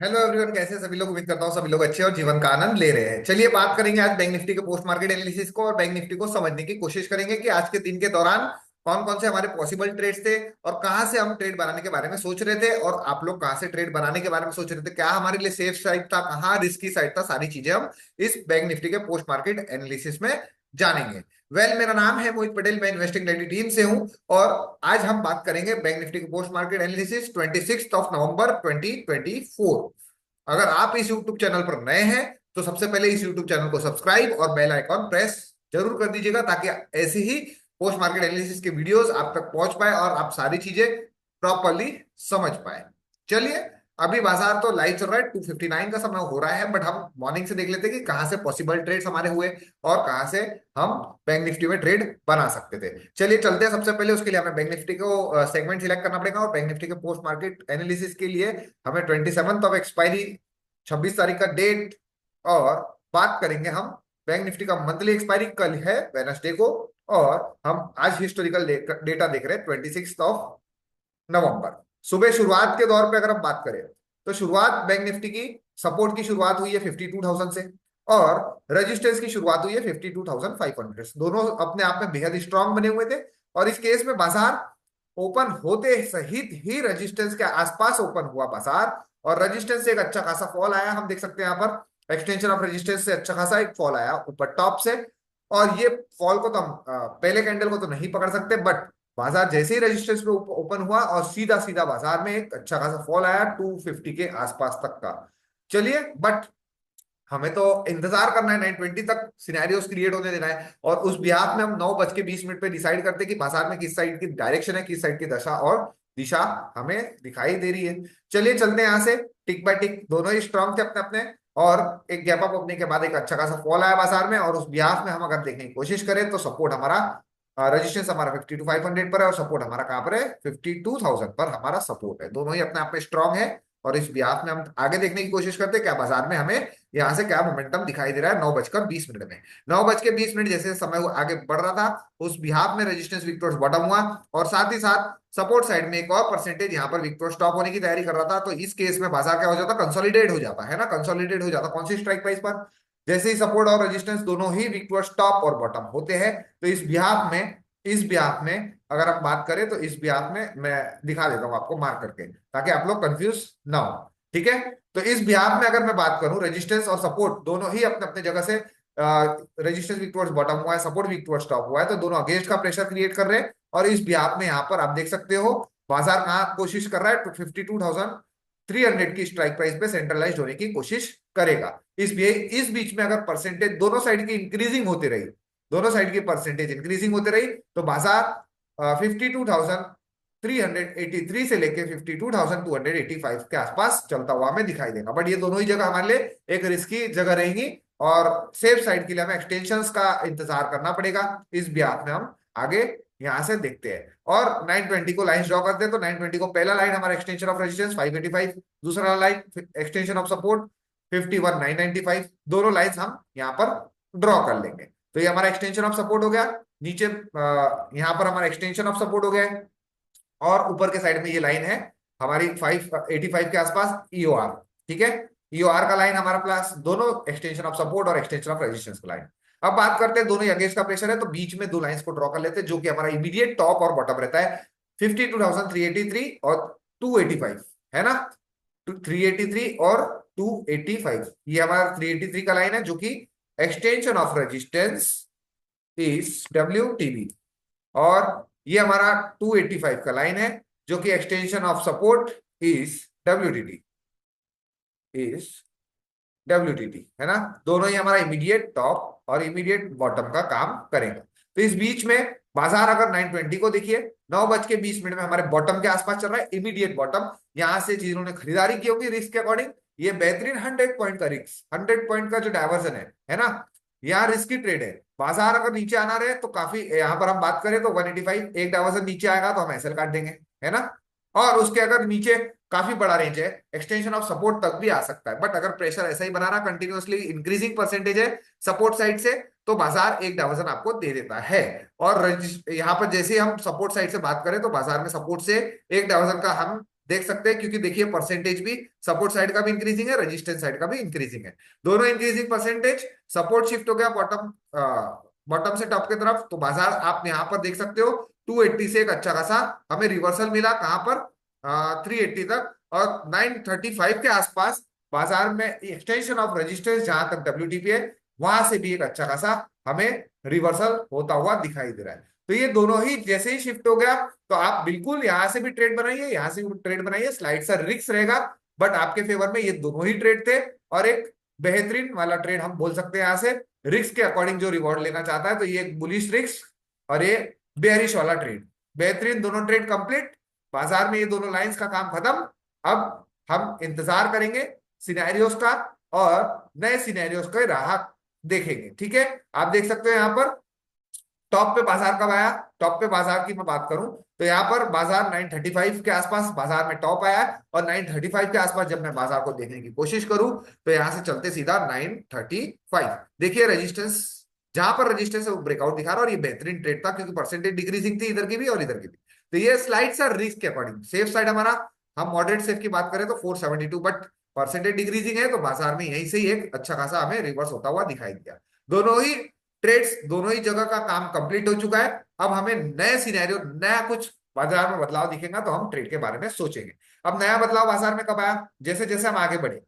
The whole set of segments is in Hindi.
हेलो एवरीवन, कैसे सभी लोग। उम्मीद करता हूँ सभी लोग अच्छे और जीवन का आनंद ले रहे हैं। चलिए बात करेंगे आज बैंक निफ्टी के पोस्ट मार्केट एनालिसिस को और बैंक निफ्टी को समझने की कोशिश करेंगे कि आज के दिन के दौरान कौन कौन से हमारे पॉसिबल ट्रेड्स थे और कहाँ से हम ट्रेड बनाने के बारे में सोच रहे थे और आप लोग कहाँ से ट्रेड बनाने के बारे में सोच रहे थे। क्या हमारे लिए सेफ साइड था, कहाँ रिस्की साइड था, सारी चीजें हम इस बैंक निफ्टी के पोस्ट मार्केट एनालिसिस में जानेंगे। मेरा नाम है मोहित पटेल, मैं इन्वेस्टिंग रेडी टीम से हूं और आज हम बात करेंगे बैंक निफ्टी के पोस्ट मार्केट एनालिसिस 26 नवंबर 2024। अगर आप इस YouTube चैनल पर नए हैं तो सबसे पहले इस YouTube चैनल को सब्सक्राइब और बेल आइकॉन प्रेस जरूर कर दीजिएगा ताकि ऐसे ही पोस्ट मार्केट एनालिसिस के वीडियोस आप तक पहुंच पाए और आप सारी चीजें प्रॉपरली समझ पाए। चलिए, अभी बाजार तो लाइव चल रहा है, 2:59 का समय हो रहा है, बट हम मॉर्निंग से देख लेते हैं कि कहां से पॉसिबल ट्रेड्स हमारे हुए और कहां से हम बैंक निफ्टी में ट्रेड बना सकते थे। चलिए चलते हैं। सबसे पहले उसके लिए हमें बैंक निफ्टी को सेगमेंट सिलेक्ट करना पड़ेगा और बैंक निफ्टी के पोस्ट मार्केट एनालिसिस के लिए हमें 27 ऑफ एक्सपायरी, 26 तारीख का डेट, और बात करेंगे हम बैंक निफ्टी का मंथली एक्सपायरी कल है वेनसडे को, और हम आज हिस्टोरिकल डेटा देख रहे हैं 26 नवंबर। सुबह शुरुआत के दौर पे अगर हम बात करें तो शुरुआत बैंक निफ्टी की सपोर्ट की शुरुआत हुई है 52,000 से और रेजिस्टेंस की शुरुआत हुई है 52,500 से। दोनों अपने आप में बेहद स्ट्रांग बने हुए थे और इस केस में बाजार ओपन होते सहित ही रेजिस्टेंस के आसपास ओपन हुआ बाजार और रेजिस्टेंस से एक अच्छा खासा फॉल आया। हम देख सकते हैं यहाँ पर एक्सटेंशन ऑफ रेजिस्टेंस से अच्छा खासा एक फॉल आया ऊपर टॉप से, और ये फॉल को तो हम पहले कैंडल को तो नहीं पकड़ सकते, बट बाजार जैसे ही रेजिस्टेंस पे ओपन हुआ और सीधा सीधा बाजार में एक अच्छा खासा फॉल आया 250 के आसपास तक का। चलिए, बट हमें तो इंतजार करना है, 920 तक सिनेरियोस क्रिएट होने देना है और उस बिहाफ में हम 9:20 पे डिसाइड करते हैं कि बाजार में किस साइड की डायरेक्शन है, किस साइड की दशा और दिशा हमें दिखाई दे रही है। चलिए चलते हैं यहां से। टिक बाय टिक दोनों ही स्ट्रांग थे अपने अपने, और एक गैप अप होने के बाद एक अच्छा खासा फॉल आया बाजार में, और उस बिहाफ में हम अगर देखने की कोशिश करें तो सपोर्ट हमारा, रजिस्टेंस हमारा 52,500 पर है और सपोर्ट हमारा कहां पर है, 52,000 पर हमारा सपोर्ट है। दोनों ही अपने आप में स्ट्रांग है और इस बिहाफ में हम आगे देखने की कोशिश करते हैं क्या बाजार में हमें यहाँ से क्या मोमेंटम दिखाई दे रहा है। 9:20 में 9:20 जैसे समय आगे बढ़ रहा था उस बिहाफ में रेजिस्टेंस विक्टोर्स बॉटम हुआ और साथ ही साथ सपोर्ट साइड में एक और परसेंटेज यहाँ पर विक्टोर स्टॉप होने की तैयारी कर रहा था। तो इस केस में बाजार क्या हो जाता, कंसोलिडेट हो जाता है ना, कंसोलिडेट हो जाता कौन सी स्ट्राइक प्राइस पर, जैसे ही सपोर्ट और रेजिस्टेंस दोनों ही विक्टोर टॉप और बॉटम होते हैं। तो इस बिहाफ में अगर हम बात करें तो इस बिहाफ में मैं दिखा देता हूं आपको मार्क करके ताकि आप लोग कंफ्यूज ना हो। ठीक है, तो इस बिहाफ में अगर मैं बात करूं, रेजिस्टेंस और सपोर्ट दोनों ही अपने अपने जगह से, रेजिस्टेंस वीक टुवर्ड्स बॉटम हुआ है, सपोर्ट वीक टुवर्ड्स टॉप हुआ है, तो दोनों अगेंस्ट का प्रेशर क्रिएट कर रहे हैं। और इस बिहाफ में यहाँ पर आप देख सकते हो बाजार कहाँ कोशिश कर रहा है, तो 52,300 की स्ट्राइक प्राइस पे सेंट्रलाइज होने की कोशिश करेगा। इस बीच में अगर परसेंटेज दोनों साइड की इंक्रीजिंग होती रही, दोनों साइड की परसेंटेज इंक्रीजिंग होती रही, तो बाजार 52,383 से लेके 52,285 के आसपास चलता हुआ हमें दिखाई देगा। बट ये दोनों ही जगह हमारे लिए एक रिस्की जगह रहेंगी और सेफ साइड के लिए हमें एक्सटेंशंस का इंतजार करना पड़ेगा। इस ब्याह में हम आगे यहां से देखते हैं और 920 को लाइन ड्रॉ करते हैं। तो 920 को पहला लाइन हमारा एक्सटेंशन ऑफ रेजिस्टेंस 585, दूसरा लाइन एक्सटेंशन ऑफ सपोर्ट 51,995, दोनों लाइंस हम यहाँ पर ड्रॉ कर लेंगे। तो ये हमारा एक्सटेंशन ऑफ सपोर्ट हो गया, नीचे यहाँ पर हमारा एक्सटेंशन ऑफ सपोर्ट हो गया है और ऊपर के साइड में ये लाइन है हमारी 585 के आसपास ईओआर। ठीक है, ईओआर का लाइन हमारा प्लस दोनों एक्सटेंशन ऑफ सपोर्ट और एक्सटेंशन ऑफ रेजिस्टेंस का लाइन। अब बात करते हैं दोनों ही अगेंस्ट का प्रेशर है तो बीच में दो लाइंस को ड्रॉ कर लेते हैं जो कि हमारा इमीडिएट टॉप और बॉटम रहता है 52,383 और 285, है ना, 383 और 285। ये हमारा 383 का लाइन है जो कि extension of resistance is WTB, और ये हमारा 285 का लाइन है जो कि extension of support is WTT, is WTT, है ना। दोनों ही हमारा इमीडिएट टॉप और इमीडिएट बॉटम का काम करेगा। तो इस बीच में बाजार अगर 920 को देखिए 9:20 में हमारे बॉटम के आसपास चल रहा है, इमीडिएट बॉटम। यहां से जिन्होंने खरीदारी की होगी रिस्क के अकॉर्डिंग, ये बेहतरीन 100 पॉइंट का रिस्क, 100 पॉइंट का जो डायवर्जन है ना, यहाँ रिस्की ट्रेड है। बाजार अगर नीचे आना रहे तो काफी, यहाँ पर हम बात करें तो 185 एक डायवर्जन नीचे आएगा तो हम एसएल काट देंगे, है ना। और उसके अगर नीचे काफी बड़ा रेंज है, एक्सटेंशन ऑफ सपोर्ट तक भी आ सकता है, बट अगर प्रेशर ऐसा ही बना रहा कंटिन्यूअसली इंक्रीजिंग परसेंटेज है सपोर्ट साइड से, तो बाजार एक डायवर्जन आपको दे देता है। और यहाँ पर जैसे हम सपोर्ट साइड से बात करें तो बाजार में सपोर्ट से एक डायवर्जन का हम देख सकते हैं, क्योंकि देखिए परसेंटेज भी सपोर्ट साइड का भी इंक्रीजिंग है, रेजिस्टेंस साइड का भी इंक्रीजिंग है, दोनों इंक्रीजिंग परसेंटेज। सपोर्ट शिफ्ट हो गया बॉटम, बॉटम से टॉप की तरफ, तो बाजार आप यहाँ पर देख सकते हो 280 से एक अच्छा खासा हमें रिवर्सल मिला, कहां पर 380 तक, और 935 के आसपास बाजार में एक्सटेंशन ऑफ रेजिस्टेंस जहां तक डब्ल्यूटीपी है, वहां से भी एक अच्छा खासा हमें रिवर्सल होता हुआ दिखाई दे रहा है। तो ये दोनों ही जैसे ही शिफ्ट हो गया, तो आप बिल्कुल यहां से भी ट्रेड बनाइए, यहां से भी ट्रेड बनाइए, स्लाइड सा रिस्क रहेगा, बट आपके फेवर में ये दोनों ही ट्रेड थे। और एक बेहतरीन वाला ट्रेड हम बोल सकते हैं यहां से, रिस्क के अकॉर्डिंग जो रिवॉर्ड लेना चाहता है, तो ये एक बुलिश रिस्क और ये बेयरिश वाला ट्रेड, बेहतरीन दोनों ट्रेड कंप्लीट। बाजार में ये दोनों लाइंस का काम खत्म। अब हम इंतजार करेंगे सिनेरियोस का, और नए सिनेरियोस का राह देखेंगे। ठीक है, आप देख सकते हो यहाँ पर टॉप पे बाजार कब आया, टॉप पे बाजार की मैं बात करूं तो यहाँ पर बाजार 935 के आसपास बाजार में टॉप आया है, और 935 के आसपास जब मैं बाजार को देखने की कोशिश करूं तो यहां से चलते सीधा 935। देखिए रेजिस्टेंस, जहां पर रेजिस्टेंस है वो ब्रेकआउट दिखा रहा है, और ये बेहतरीन ट्रेड था क्योंकि परसेंटेज डिक्रीजिंग थी इधर की भी और इधर की भी। तो ये स्लाइड सा रिस्क के अकॉर्डिंग सेफ साइड हमारा, हम मॉडरेट सेफ की बात करें तो 472, बट परसेंटेज डिक्रीजिंग है, तो बाजार में यहीं से ही एक अच्छा खासा हमें रिवर्स होता हुआ दिखाई दिया। दोनों ही ट्रेड्स, दोनों ही जगह का काम कंप्लीट हो चुका है। अब हमें नए सिनेरियो, नया कुछ बाजार में बदलाव दिखेगा तो हम ट्रेड के बारे में सोचेंगे। अब नया बदलाव बाजार में कब आया, जैसे जैसे हम आगे बढ़े,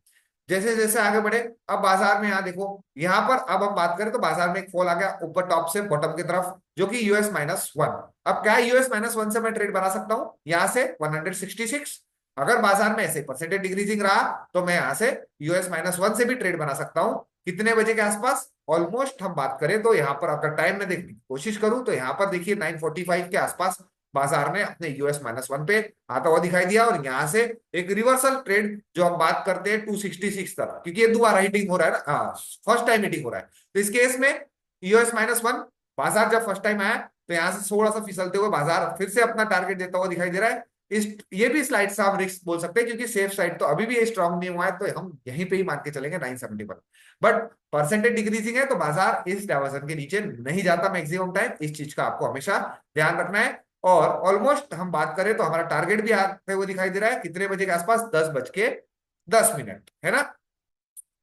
जैसे जैसे आगे बढ़े, अब बाजार में यहाँ देखो, यहाँ पर अब हम बात करें तो बाजार में एक फॉल आ गया ऊपर टॉप से बॉटम की तरफ, जो कि US-1। अब क्या US-1 से मैं ट्रेड बना सकता हूं यहां से 166। अगर बाजार में ऐसे परसेंटेज डिक्रीजिंग रहा तो मैं यहां से US-1 से भी ट्रेड बना सकता हूं। कितने बजे के आसपास, ऑलमोस्ट हम बात करें तो यहाँ पर अगर टाइम में देखने की कोशिश करूं तो यहाँ पर देखिए 945 के आसपास बाजार ने अपने US-1 पे आता हुआ दिखाई दिया, और यहां से एक रिवर्सल ट्रेड जो हम बात करते हैं 266 तक, क्योंकि ये दोबारा हिटिंग हो रहा है ना, फर्स्ट टाइम हिटिंग हो रहा है, तो इस केस में US-1 बाजार जब फर्स्ट टाइम आया तो यहां से थोड़ा सा फिसलते हुए बाजार फिर से अपना टारगेट देता हुआ दिखाई दे रहा है। इस ये भी स्लाइड से हम रिस्क बोल सकते हैं, क्योंकि सेफ साइड तो अभी भी स्ट्रांग नहीं हुआ है, तो हम यहीं पे ही मान के चलेंगे 970 पर। बट परसेंटेज डिक्रीजिंग है तो बाजार इस डायवर्सन के नीचे नहीं जाता मैक्सिमम टाइम, इस चीज का आपको हमेशा ध्यान रखना है। और ऑलमोस्ट हम बात करें तो हमारा टारगेट भी आते हुए दिखाई दे रहा है, कितने बजे के आसपास, 10:10 है ना,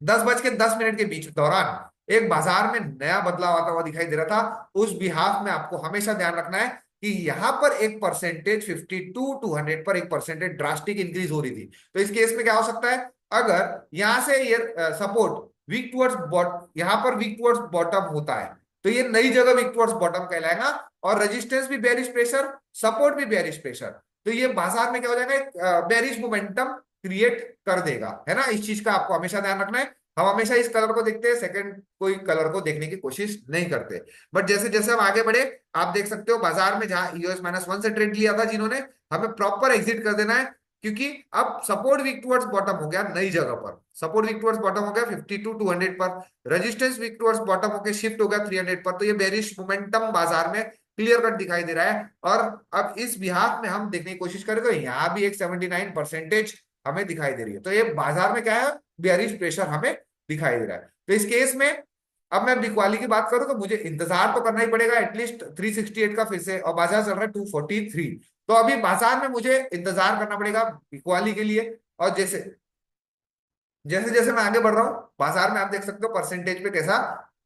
10:10 के बीच दौरान एक बाजार में नया बदलाव आता हुआ दिखाई दे रहा था। उस बिहाफ में आपको हमेशा ध्यान रखना है कि यहां पर एक परसेंटेज 52 to 100 पर एक परसेंटेज ड्रास्टिक इंक्रीज हो रही थी। तो इस केस में क्या हो सकता है, अगर यहां से ये सपोर्ट वीक टुवर्ड्स यहां पर वीक टुवर्ड्स बॉटम होता है, तो ये नई जगह वीक टुवर्ड्स बॉटम कहलाएगा, और रेजिस्टेंस भी बेरिश प्रेशर, सपोर्ट भी बेरिश प्रेशर, तो ये बाजार में क्या हो जाएगा, बेरिश मोमेंटम क्रिएट कर देगा, है ना। इस चीज का आपको हमेशा ध्यान रखना है। हम हमेशा इस कलर को देखते हैं, सेकंड कोई कलर को देखने की कोशिश नहीं करते। बट जैसे जैसे हम आगे बढ़े, आप देख सकते हो बाजार में जहां US-1 से ट्रेड लिया था जिन्होंने, हमें प्रॉपर एग्जिट कर देना है, क्योंकि अब सपोर्ट वीक टुवर्ड्स बॉटम हो गया नई जगह पर, सपोर्ट वीक टुवर्ड्स बॉटम हो गया 52 to 100 पर, रेजिस्टेंस वीक टुवर्ड्स बॉटम होकर शिफ्ट हो गया 300 पर, तो ये बेरिश मोमेंटम बाजार में क्लियर कट दिखाई दे रहा है। और अब इस बिहाफ में हम देखने की कोशिश करें तो यहाँ भी एक 79% हमें दिखाई दे रही है, तो ये बाजार में क्या है, बेरिश प्रेशर हमें दिखाई दे रहा है। तो इस केस में अब मैं बिकवाली की बात करूं तो मुझे इंतजार तो करना ही पड़ेगा एटलीस्ट 368 का फिर से, और बाजार चल रहा है 243, तो अभी बाजार में मुझे इंतजार करना पड़ेगा बिकवाली के लिए। और जैसे जैसे जैसे मैं आगे बढ़ रहा हूँ बाजार में आप देख सकते हो परसेंटेज पे कैसा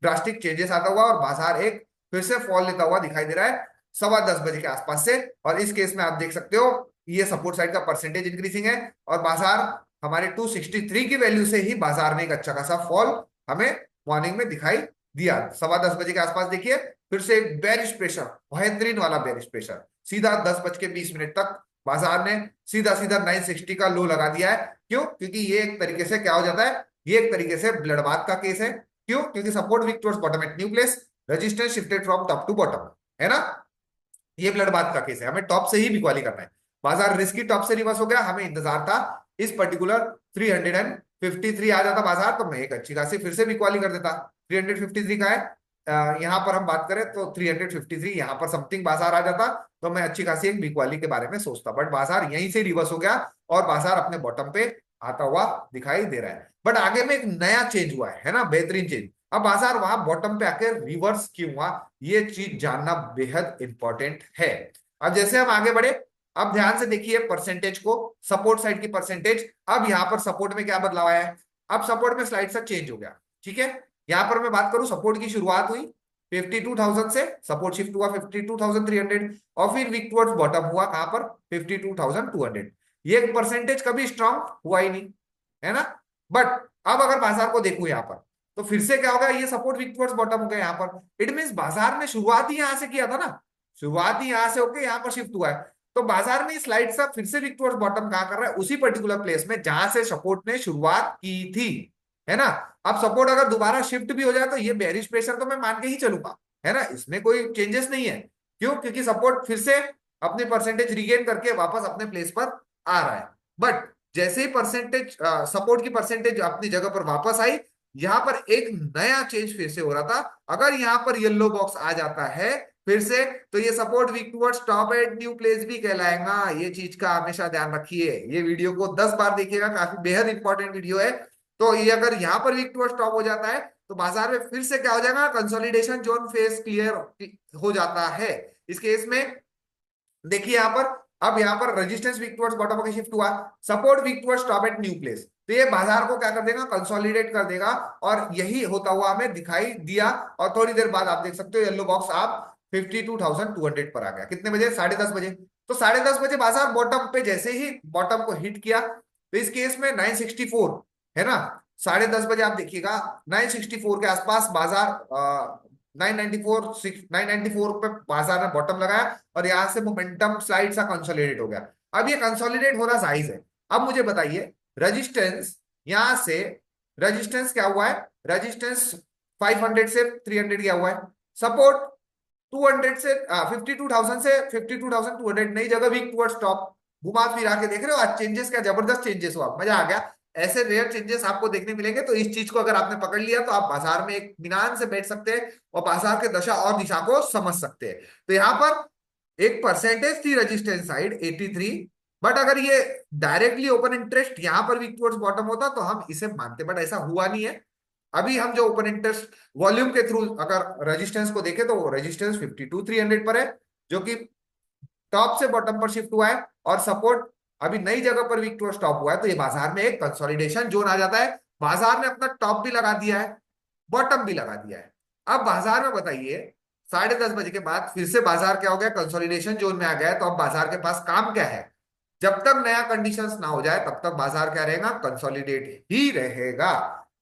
ड्रास्टिक चेंजेस आता हुआ, और बाजार एक फिर से फॉल लेता हुआ दिखाई दे रहा है 10:15 के आसपास से। और इस केस में आप देख सकते हो ये सपोर्ट साइड का परसेंटेज इंक्रीजिंग है, और बाजार हमारे 263 की वैल्यू से ही बाजार में एक अच्छा खासा फॉल हमें मॉर्निंग में दिखाई दिया। 10:15 के आसपास देखिए फिर से एक बेरिश प्रेशर, बेहतरीन वाला बेरिश प्रेशर, सीधा 10:20 तक बाजार ने सीधा सीधा 960 का लो लगा दिया है। क्यों, क्योंकि ये एक तरीके से क्या हो जाता है, ये एक तरीके से ब्लडबाथ का केस है। क्यों, क्योंकि support weak towards bottom at new place, resistance shifted from top to bottom, है ना। ये ब्लडबाथ का केस है, हमें टॉप से ही बिकवाली करना है। बाजार रिस्की टॉप से रिवर्स हो गया, हमें इंतजार था इस पर्टिकुलर 353 आ जाता बाजार, तो मैं एक अच्छी खासी फिर से बिकवाली कर देता। 353 का है, यहां पर हम बात करें तो 353 यहां पर समथिंग बाजार आ जाता, तो मैं अच्छी खासी एक बिकवाली के बारे में सोचता। बट बाजार यहीं से रिवर्स हो गया, और बाजार अपने बॉटम पे आता हुआ दिखाई दे रहा है। बट आगे में एक नया चेंज हुआ है ना, बेहतरीन चेंज। अब बाजार वहां बॉटम पे आकर रिवर्स क्यों हुआ, ये चीज जानना बेहद इंपॉर्टेंट है। अब जैसे हम आगे बढ़े, अब ध्यान से देखिए परसेंटेज को, सपोर्ट साइड की परसेंटेज। अब यहां पर सपोर्ट में क्या बदलाव आया है, अब सपोर्ट में स्लाइड सा चेंज हो गया। ठीक है, यहां पर मैं बात करूं, सपोर्ट की शुरुआत हुई 52,000 से, सपोर्ट शिफ्ट हुआ 52,300 और फिर वीक टुवर्ड्स बॉटम हुआ कहां पर 52,200। ये परसेंटेज कभी स्ट्रांग हुआ ही नहीं, है ना। बट अब अगर बाजार को देखूं यहां पर, तो फिर से क्या होगा, ये सपोर्ट वीक टुवर्ड्स बॉटम हो गया यहां पर। इट मींस बाजार ने शुरुआत ही यहां से किया था ना, शुरुआत ही यहां से होकर यहां पर शिफ्ट हुआ है। तो बाजार में स्लाइड सा फिर से वीक टुवर्ड्स बॉटम कहां कर रहा है, उसी पर्टिकुलर प्लेस में जहां से सपोर्ट ने शुरुआत की थी, है ना। अब सपोर्ट अगर दोबारा शिफ्ट भी हो जाए तो ये बेरिश प्रेशर तो मैं मान के ही चलूंगा, है ना, इसमें कोई चेंजेस नहीं है। क्यों, क्योंकि सपोर्ट फिर से अपनी परसेंटेज रिगेन करके वापस अपने प्लेस पर आ रहा है। बट जैसे ही परसेंटेज सपोर्ट की परसेंटेज अपनी जगह पर वापस आई, यहां पर एक नया चेंज फिर से हो रहा था। अगर यहां पर येलो बॉक्स आ जाता है फिर से, तो ये support weak towards top at new place भी कहलाएगा। ये चीज का हमेशा ध्यान रखिए, ये वीडियो को 10 बार देखिएगा, काफी बेहद इंपॉर्टेंट वीडियो है। तो ये अगर यहां पर वीक टुवर्ड्स टॉप हो जाता है, तो बाजार में फिर से क्या हो जाएगा, कंसोलिडेशन जोन फेस क्लियर हो जाता है। इस केस में देखिए यहां पर, अब यहां पर रेजिस्टेंस वीक टुवर्ड्स बॉटम होकर शिफ्ट हुआ, support weak towards top at new place, तो ये बाजार को क्या कर देगा, कंसोलिडेट कर देगा। और यही होता हुआ हमें दिखाई दिया। और थोड़ी देर बाद आप देख सकते हो येलो बॉक्स आप 52,200 पर आ गया। कितने बजे, 10:30 बजे। तो 10:30 बजे बाजार बॉटम पे जैसे ही बॉटम को हिट किया, तो इस केस में 964, है ना, 10:30 बजे आप देखिएगा 964 के आसपास बाजार 994 पे बाजार ने बॉटम लगाया और यहां से मोमेंटम स्लाइड सा कंसोलिडेट हो गया। अब ये कंसोलिडेट होना जायज है। अब मुझे बताइए, रेजिस्टेंस यहां से, रेजिस्टेंस क्या हुआ है, रेजिस्टेंस 500 से 300 गया हुआ है, सपोर्ट 200 से 52,000 से 52,200 नई जगह वीक टुवर्ड्स टॉप। घुमा फिरा के देख रहे हो आज चेंजेस, क्या जबरदस्त चेंजेस हुआ, मजा आ गया। ऐसे रेयर चेंजेस आपको देखने मिलेंगे। तो इस चीज को अगर आपने पकड़ लिया तो आप बाजार में एक इत्मीनान से बैठ सकते हैं और बाजार के दशा और दिशा को समझ सकते हैं। तो यहां पर एक परसेंटेज थी रेजिस्टेंस साइड 83, बट अगर ये डायरेक्टली ओपन इंटरेस्ट यहां पर वीक टुवर्ड्स बॉटम होता तो हम इसे मानते, बट ऐसा हुआ नहीं है। अभी हम जो ओपन इंटरेस्ट वॉल्यूम के थ्रू अगर रेजिस्टेंस को देखें, तो वो रेजिस्टेंस 52,300 पर है, जो कि टॉप से बॉटम पर शिफ्ट हुआ है। और सपोर्ट अभी नई जगह पर वीक टुवर्ड्स टॉप हुआ है, तो ये बाजार में एक कंसोलिडेशन जोन आ जाता है। बाजार ने अपना टॉप भी लगा दिया है, बॉटम भी लगा दिया है। अब बाजार में बताइए 10:30 बजे के बाद फिर से बाजार क्या हो गया, कंसोलिडेशन जोन में आ गया है। तो अब बाजार के पास काम क्या है, जब तक नया कंडीशंस ना हो जाए तब तक बाजार क्या रहेगा, कंसोलिडेट ही रहेगा।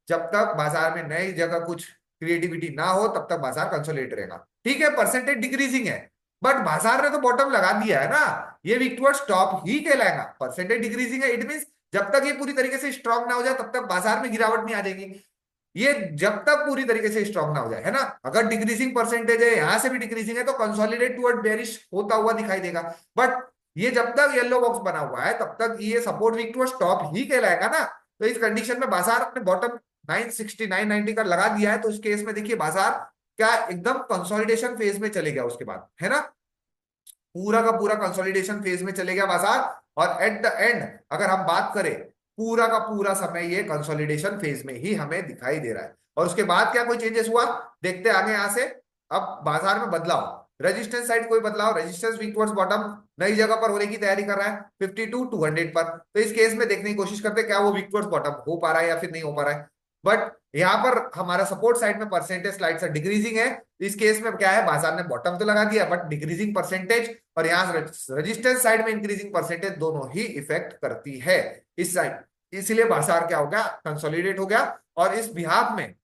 जब तक बाजार में नई जगह कुछ क्रिएटिविटी ना हो तब तक बाजार कंसोलिडेट रहेगा। ठीक है, परसेंटेज डिक्रीजिंग है, बट बाजार ने तो बॉटम लगा दिया है ना, ये वीक टुवर्ड्स टॉप ही कहलाएगा। परसेंटेज डिक्रीजिंग है, इट मींस जब तक ये पूरी तरीके से स्ट्रांग ना हो जाए तब तक बाजार में गिरावट नहीं आ जाएगी। ये जब तक पूरी तरीके से स्ट्रांग ना हो जाए, है ना। अगर डिक्रीजिंग परसेंटेज है, यहां से भी डिक्रीजिंग है, तो कंसोलिडेट टुवर्ड बेरिश होता हुआ दिखाई देगा। बट ये जब तक येलो बॉक्स बना हुआ है तब तक ये सपोर्ट वीक टुवर्ड्स टॉप ही कहलाएगा ना। तो इस कंडीशन में बाजार अपने बॉटम 960 990 का लगा दिया है, तो इस केस में देखिए बाजार क्या एकदम कंसोलिडेशन फेज में चले गया उसके बाद, है ना, पूरा का पूरा कंसोलिडेशन फेज में चले गया बाजार। और एट द एंड अगर हम बात करें, पूरा का पूरा समय ये कंसोलिडेशन फेज में ही हमें दिखाई दे रहा है। और उसके बाद क्या कोई चेंजेस हुआ, देखते हैं आगे यहां से। अब बाजार में बदलाव, रेजिस्टेंस साइड कोई बदलाव, रेजिस्टेंस वीक टुवर्ड्स बॉटम नई जगह पर होने की तैयारी कर रहा है 52,200 पर। तो इस केस में देखने की कोशिश करते हैं क्या वो वीक टुवर्ड्स बॉटम हो पा रहा है या फिर नहीं हो पा रहा है। बट यहां पर हमारा सपोर्ट साइड में परसेंटेज स्लाइड से डिक्रीजिंग है। इस केस में क्या है, बाजार ने बॉटम तो लगा दिया बट डिक्रीजिंग परसेंटेज, और यहाँ रेजिस्टेंस साइड में इंक्रीजिंग परसेंटेज, दोनों ही इफेक्ट करती है इस साइड। इसलिए बाजार क्या हो गया, कंसोलिडेट हो गया। और इस बिहाफ में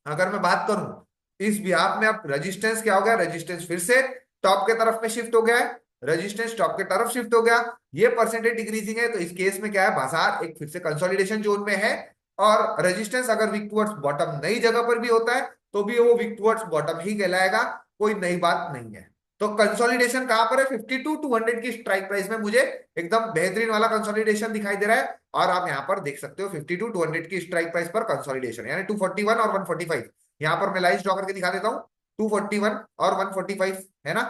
अगर मैं बात करूं, इस बिहाफ में अब रेजिस्टेंस क्या हो गया, रेजिस्टेंस फिर से टॉप के तरफ में शिफ्ट हो गया है, रेजिस्टेंस टॉप के तरफ शिफ्ट हो गया। ये परसेंटेज डिक्रीजिंग है, तो इस केस में क्या है, बाजार एक फिर से कंसोलिडेशन जोन में है। और रेजिस्टेंस अगर वीक टुवर्ड्स बॉटम नई जगह पर भी होता है तो भी वो वीक टुवर्ड्स बॉटम ही कहलाएगा, कोई नई बात नहीं है। तो कंसोलिडेशन कहां पर है, 52,200 की स्ट्राइक प्राइस में मुझे एकदम बेहतरीन वाला कंसोलिडेशन दिखाई दे रहा है। और आप यहां पर देख सकते हो 52,200 की स्ट्राइक प्राइस पर कंसोलिडेशन, यानी 241 और 145। यहां पर मैं लाइव ड्रॉ करके दिखा देता हूं, 241 और 145, है ना।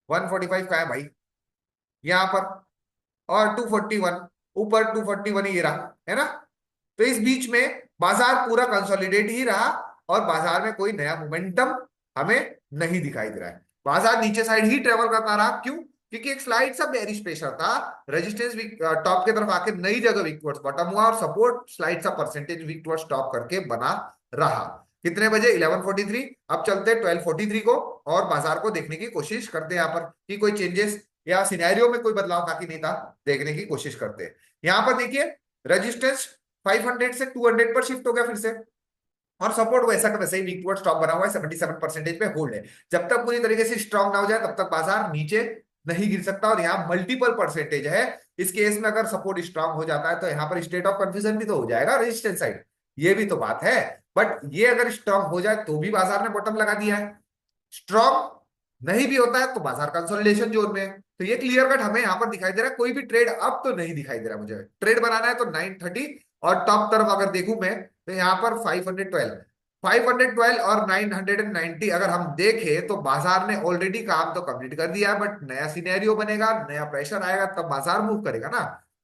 145 का है भाई यहां पर, और 241 ऊपर, 241 ही रहा, है ना। तो इस बीच में बाजार पूरा कंसोलिडेट ही रहा और बाजार में कोई नया मोमेंटम हमें नहीं दिखाई दे रहा है। बाजार नीचे साइड ही ट्रेवल करता रहा, क्यों, क्योंकि एक स्लाइड सा बेरिश प्रेशर था, रेजिस्टेंस टॉप की तरफ आके नई जगह वीक टुवर्ड्स बॉटम हुआ और सपोर्ट स्लाइड सा परसेंटेज वीक टुवर्ड्स टॉप करके बना रहा। कितने बजे? 11:43। अब चलते हैं 12:43 को और बाजार को देखने की कोशिश करते हैं यहाँ पर कि कोई चेंजेस या सिनेरियो में कोई बदलाव था कि नहीं था, देखने की कोशिश करते हैं। यहाँ पर देखिए रेजिस्टेंस 500 से 200 पर शिफ्ट हो गया फिर से, और सपोर्ट वैसा का वैसे ही वीक टुवर्ड्स टॉप बना हुआ है, 77% पे होल्ड है। जब तक पूरी तरीके से स्ट्रांग ना हो जाए तब तक बाजार नीचे नहीं गिर सकता, और यहाँ मल्टीपल परसेंटेज है। इस केस में अगर सपोर्ट स्ट्रांग हो जाता है तो यहाँ पर स्टेट ऑफ कंफ्यूजन भी तो हो जाएगा रेजिस्टेंस साइड, ये भी तो बात है। बट ये अगर स्ट्रांग हो जाए तो भी बाजार ने बॉटम लगा दिया है, स्ट्रांग नहीं भी होता है तो बाजार कंसोलिडेशन जोन में है। तो ये क्लियर कट हमें यहाँ पर दिखाई दे रहा है। कोई भी ट्रेड अब तो नहीं दिखाई दे रहा, मुझे ट्रेड बनाना है तो 930, और टॉप तरफ अगर देखूं मैं तो यहाँ पर 512 और 990 अगर हम देखें तो बाजार ने ऑलरेडी काम तो कंप्लीट कर दिया है, बट नया सिनेरियो बनेगा, नया प्रेशर आएगा तब बाजार मूव करेगा ना,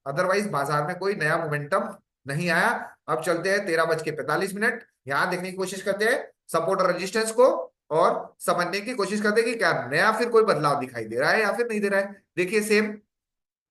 अदरवाइज बाजार में कोई नया मोमेंटम नहीं आया। अब चलते हैं 13:45, यहां देखने की कोशिश करते हैं सपोर्ट और रेजिस्टेंस को, और समझने की कोशिश करते हैं कि क्या नया फिर कोई बदलाव दिखाई दे रहा है या फिर नहीं दे रहा है। देखिए सेम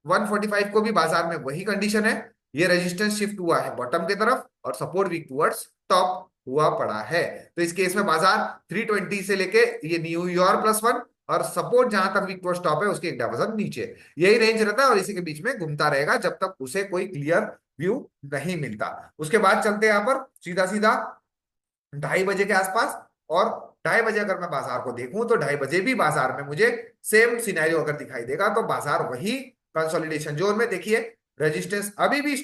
145 को भी बाजार में वही कंडीशन है, ये रेजिस्टेंस शिफ्ट हुआ है बॉटम की तरफ और सपोर्ट वीक टुवर्ड्स टॉप हुआ पड़ा है। तो इस केस में बाजार 320 से लेके ये न्यूयॉर्क +1 और सपोर्ट जहां तक वीक टुवर्ड्स टॉप है उसके एक डायवर्जन नीचे, यही रेंज रहता है और इसी के बीच में घूमता रहेगा जब तक उसे कोई क्लियर व्यू नहीं मिलता। उसके बाद चलते हैं यहाँ पर सीधा सीधा 2:30 के आसपास, और 2:30 अगर मैं बाजार को देखूं तो 2:30 भी बाजार में मुझे सेम सिनेरियो अगर दिखाई देगा तो बाजार वही कंसोलिडेशन जोन में, देखिए रेजिस्टेंस अभी भी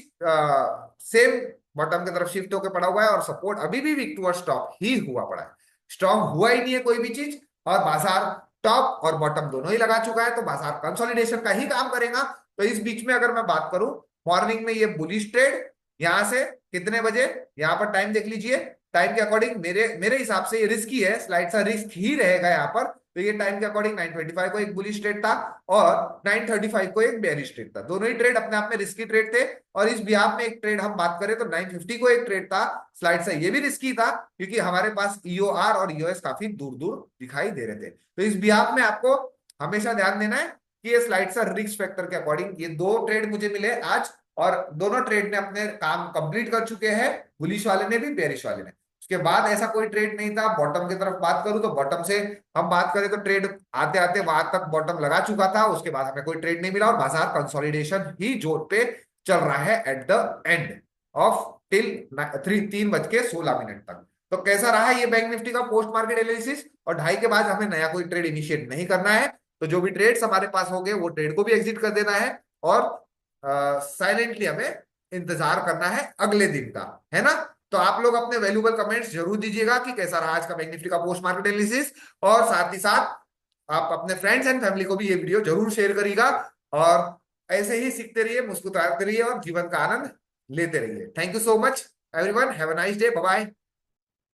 सेम बॉटम की तरफ शिफ्ट होकर पड़ा हुआ है और सपोर्ट अभी भी वीक टुवर्ड्स टॉप ही हुआ पड़ा है, स्ट्रांग हुआ ही नहीं है कोई भी चीज, और बाजार टॉप और बॉटम दोनों ही लगा चुका है तो बाजार कंसोलिडेशन का ही काम करेगा। तो इस बीच में अगर मैं बात करूं मॉर्निंग में ये बुलिश ट्रेड यहां से कितने बजे, यहां पर टाइम देख लीजिए, टाइम के अकॉर्डिंग मेरे मेरे हिसाब से ये रिस्की है, स्लाइड सा रिस्क ही रहेगा यहाँ पर। तो ये टाइम के अकॉर्डिंग 925 को एक बुलिश ट्रेड था और 935 को एक बेरिश ट्रेड था, दोनों ही ट्रेड अपने आप में रिस्की ट्रेड थे। और इस बिहाफ में एक ट्रेड हम बात करें तो 950 को एक ट्रेड था, स्लाइड से ये भी रिस्की था क्योंकि हमारे पास ईओआर और ईओएस काफी दूर दूर दिखाई दे रहे थे। तो इस बिहाफ में आपको हमेशा ध्यान देना है कि ये स्लाइड सा रिस्क फैक्टर के अकॉर्डिंग ये दो ट्रेड मुझे मिले आज, और दोनों ट्रेड ने अपने काम कंप्लीट कर चुके हैं, बुलिश वाले ने भी बेरिश वाले ने। उसके बाद ऐसा कोई ट्रेड नहीं था। बॉटम की तरफ बात करूं तो बॉटम से हम बात करें तो ट्रेड आते आते वहां तक बॉटम लगा चुका था, उसके बाद हमें कोई ट्रेड नहीं मिला और बाजार कंसोलिडेशन ही जोर पे चल रहा है at the end of till 3:16 तक। तो कैसा रहा ये बैंक निफ्टी का पोस्ट मार्केट एनालिसिस, और 2:30 के बाद हमें नया कोई ट्रेड इनिशिएट नहीं करना है, तो जो भी ट्रेड्स हमारे पास हो गए वो ट्रेड को भी एग्जिट कर देना है और साइलेंटली हमें इंतजार करना है अगले दिन का, है ना। तो आप लोग अपने वैल्यूबल कमेंट्स जरूर दीजिएगा कि कैसा रहा आज का बैंक निफ्टी का पोस्ट मार्केट एनालिसिस, और साथ ही साथ आप अपने फ्रेंड्स एंड फैमिली को भी ये वीडियो जरूर शेयर करिएगा, और ऐसे ही सीखते रहिए, मुस्कुराते रहिए और जीवन का आनंद लेते रहिए। Thank you so much everyone, have a nice day, bye bye.